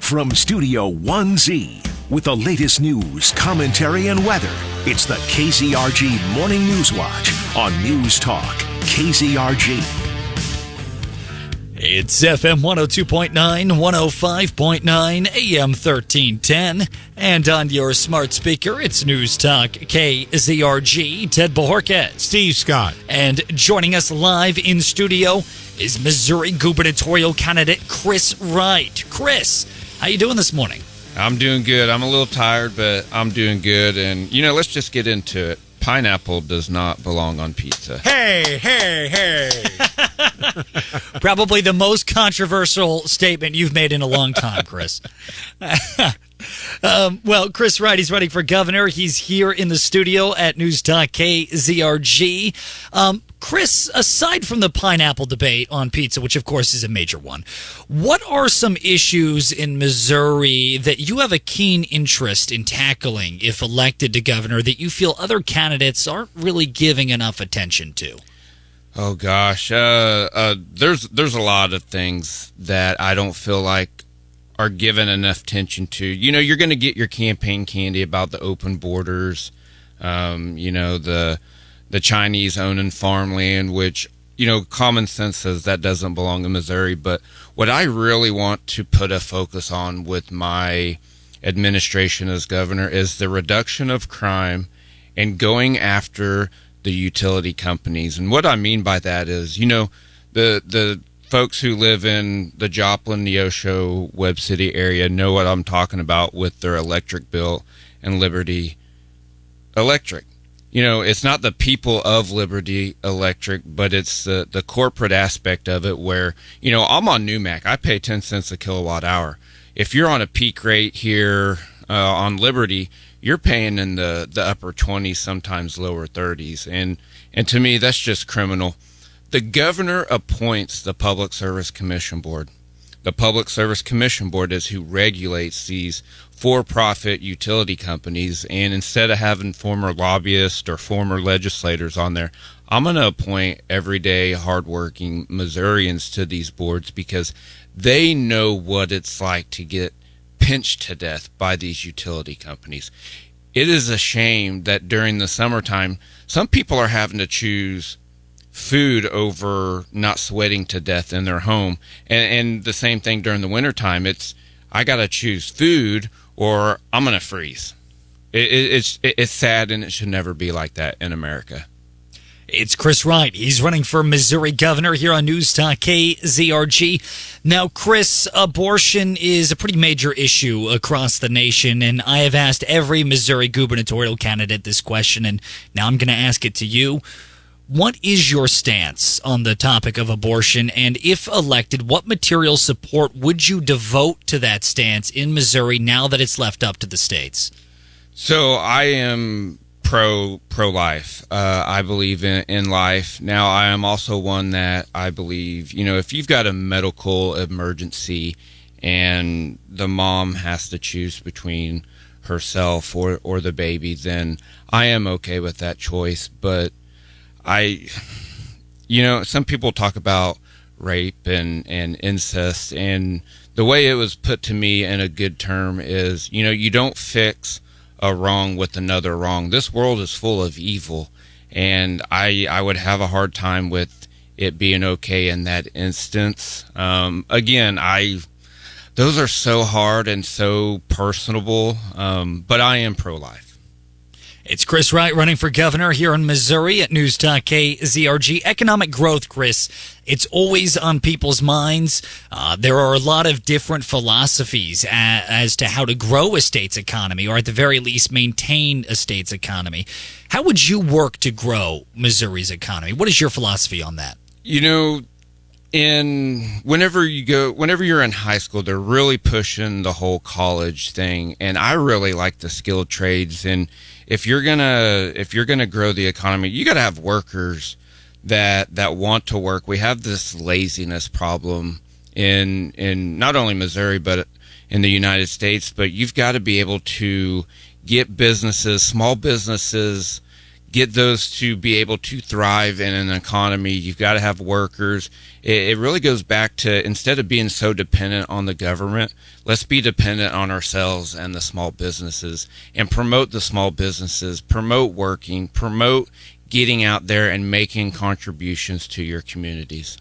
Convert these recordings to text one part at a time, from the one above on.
From Studio 1Z, with the latest news, commentary, and weather, it's the KZRG Morning News Watch on Newstalk, KZRG. It's FM 102.9, 105.9, AM 1310, and on your smart speaker, it's Newstalk, KZRG, Ted Bajorquez. Steve Scott. And joining us live in studio is Missouri Gubernatorial candidate Chris Wright. Chris, how you doing this morning? I'm doing good. I'm a little tired, but I'm doing good. And, let's just get into it. Pineapple does not belong on pizza. Hey, hey, hey. Probably the most controversial statement you've made in a long time, Chris. Well, Chris Wright, he's running for governor. He's here in the studio at Newstalk KZRG. Chris, aside from the pineapple debate on pizza, which of course is a major one, what are some issues in Missouri that you have a keen interest in tackling if elected to governor that you feel other candidates aren't really giving enough attention to? Oh, gosh. There's a lot of things that I don't feel like are given enough attention to. You're going to get your campaign candy about the open borders, the Chinese owning farmland, which, common sense says that doesn't belong in Missouri. But what I really want to put a focus on with my administration as governor is the reduction of crime and going after the utility companies. And what I mean by that is, the folks who live in the Joplin, Neosho, Webb City area know what I'm talking about with their electric bill and Liberty Electric. It's not the people of Liberty Electric, but it's the corporate aspect of it where, I'm on NewMac. I pay 10 cents a kilowatt hour. If you're on a peak rate here on Liberty, you're paying in the upper 20s, sometimes lower 30s. And to me, that's just criminal. The governor appoints the Public Service Commission Board. The Public Service Commission Board is who regulates these for-profit utility companies, and instead of having former lobbyists or former legislators on there, I'm going to appoint everyday, hardworking Missourians to these boards because they know what it's like to get pinched to death by these utility companies. It is a shame that during the summertime, some people are having to choose food over not sweating to death in their home. And the same thing during the wintertime. I got to choose food or I'm going to freeze. It's sad, and it should never be like that in America. It's Chris Wright. He's running for Missouri governor here on Newstalk KZRG. Now, Chris, abortion is a pretty major issue across the nation, and I have asked every Missouri gubernatorial candidate this question, and now I'm going to ask it to you. What is your stance on the topic of abortion? And if elected, what material support would you devote to that stance in Missouri now that it's left up to the states? So I am pro-life. I believe in life. Now, I am also one that I believe, if you've got a medical emergency and the mom has to choose between herself or the baby, then I am okay with that choice. But some people talk about rape and incest, and the way it was put to me in a good term is, you don't fix a wrong with another wrong. This world is full of evil, and I would have a hard time with it being okay in that instance. Again, those are so hard and so personable, but I am pro-life. It's Chris Wright running for governor here in Missouri at Newstalk KZRG. Economic growth, Chris, it's always on people's minds. There are a lot of different philosophies as to how to grow a state's economy, or at the very least maintain a state's economy. How would you work to grow Missouri's economy? What is your philosophy on that? Whenever you're in high school, they're really pushing the whole college thing, and I really like the skilled trades. And if you're gonna grow the economy, you got to have workers that want to work. We have this laziness problem in not only Missouri but in the United States. But you've got to be able to get businesses, small businesses, get those to be able to thrive in an economy, you've got to have workers. It really goes back to, instead of being so dependent on the government, let's be dependent on ourselves and the small businesses, and promote the small businesses, promote working, promote getting out there and making contributions to your communities.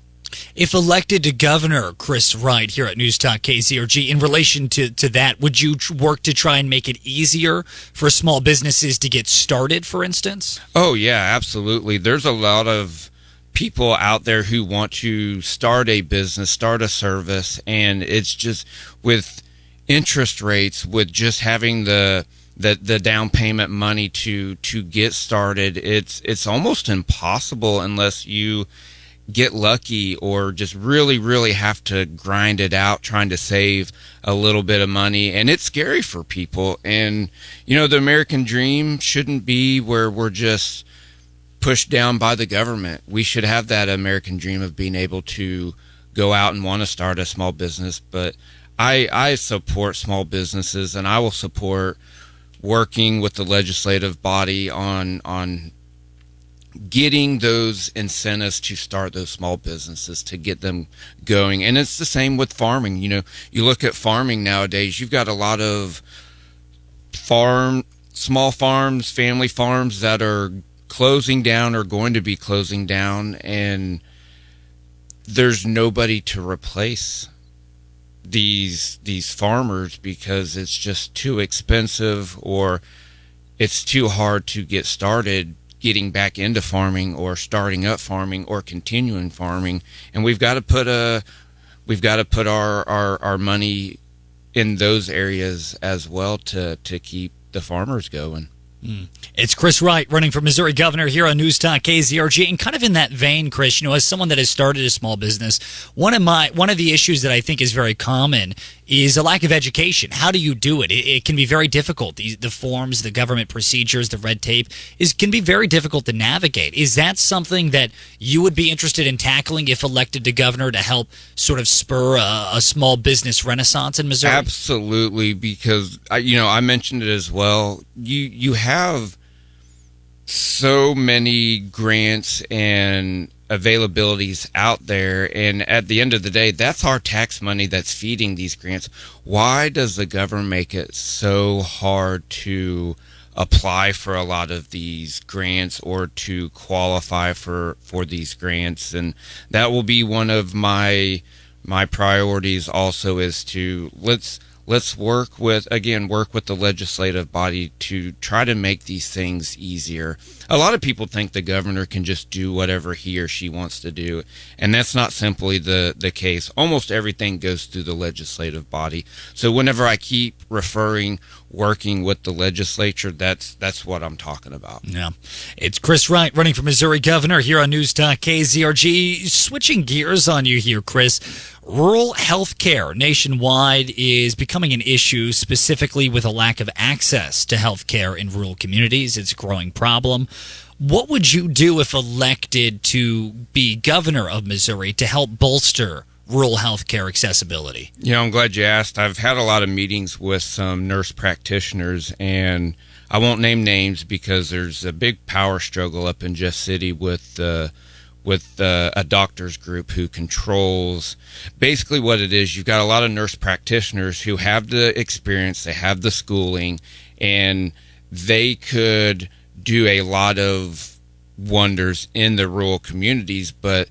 If elected to governor, Chris Wright here at Newstalk KZRG, in relation to that, would you work to try and make it easier for small businesses to get started, for instance? Oh, yeah, absolutely. There's a lot of people out there who want to start a business, start a service, and it's just with interest rates, with just having the down payment money to get started, it's almost impossible unless you get lucky or just really, really have to grind it out trying to save a little bit of money. And it's scary for people. And, you know, the American dream shouldn't be where we're just pushed down by the government. We should have that American dream of being able to go out and want to start a small business. But I support small businesses, and I will support working with the legislative body on getting those incentives to start those small businesses, to get them going. And it's the same with farming. You know, you look at farming nowadays, you've got a lot of small farms, family farms that are closing down or going to be closing down, and there's nobody to replace these farmers because it's just too expensive, or it's too hard to get started getting back into farming or starting up farming or continuing farming. And we've got to put our money in those areas as well to keep the farmers going. It's Chris Wright running for Missouri governor here on Newstalk KZRG. And kind of in that vein, Chris, you know, as someone that has started a small business, one of the issues that I think is very common is a lack of education. How do you do it? It can be very difficult. The forms, the government procedures, the red tape can be very difficult to navigate. Is that something that you would be interested in tackling if elected to governor, to help sort of spur a small business renaissance in Missouri? Absolutely, because I mentioned it as well. You have so many grants and availabilities out there, and at the end of the day, that's our tax money that's feeding these grants. Why does the government make it so hard to apply for a lot of these grants or to qualify for these grants? And that will be one of my priorities also, is to let's work with the legislative body to try to make these things easier. A lot of people think the governor can just do whatever he or she wants to do, and that's not simply the case. Almost everything goes through the legislative body. So whenever I keep referring working with the legislature, that's what I'm talking about. Yeah. It's Chris Wright running for Missouri governor here on Newstalk KZRG. Switching gears on you here, Chris. Rural health care nationwide is becoming an issue, specifically with a lack of access to health care in rural communities. It's a growing problem. What would you do if elected to be governor of Missouri to help bolster rural health care accessibility? You know, I'm glad you asked. I've had a lot of meetings with some nurse practitioners, and I won't name names because there's a big power struggle up in Jeff City with a doctor's group who controls. Basically what it is, you've got a lot of nurse practitioners who have the experience, they have the schooling, and they could do a lot of wonders in the rural communities, but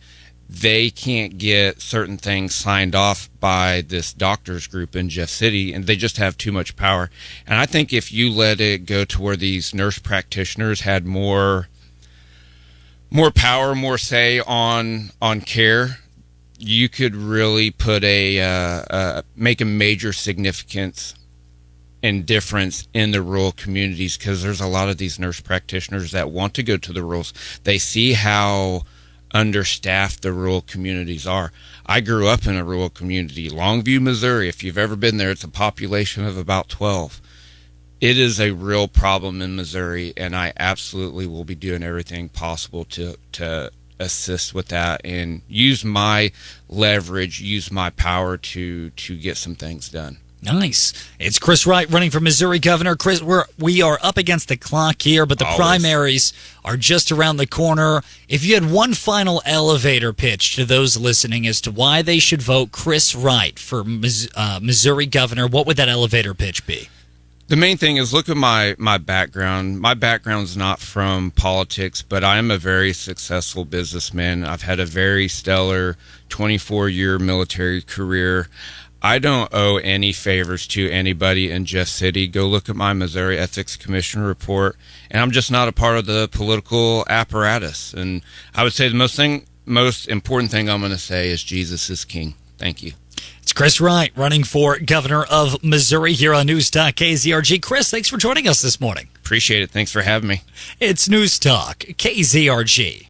they can't get certain things signed off by this doctor's group in Jeff City, and they just have too much power. And I think if you let it go to where these nurse practitioners had more power, more say on care, you could really put make a major significance and difference in the rural communities, because there's a lot of these nurse practitioners that want to go to the rurals. They see how understaffed the rural communities are. I grew up in a rural community, Longview, Missouri. If you've ever been there, it's a population of about 12. It is a real problem in Missouri, and I absolutely will be doing everything possible to assist with that and use my leverage, use my power to get some things done. Nice. It's Chris Wright running for Missouri governor. Chris, we are up against the clock here, but the primaries are just around the corner. If you had one final elevator pitch to those listening as to why they should vote Chris Wright for Missouri governor, what would that elevator pitch be? The main thing is look at my background. My background's not from politics, but I am a very successful businessman. I've had a very stellar 24-year military career. I don't owe any favors to anybody in Jeff City. Go look at my Missouri Ethics Commission report, and I'm just not a part of the political apparatus. And I would say the most important thing I'm going to say is Jesus is King. Thank you. It's Chris Wright running for governor of Missouri here on Newstalk KZRG. Chris, thanks for joining us this morning. Appreciate it. Thanks for having me. It's Newstalk KZRG.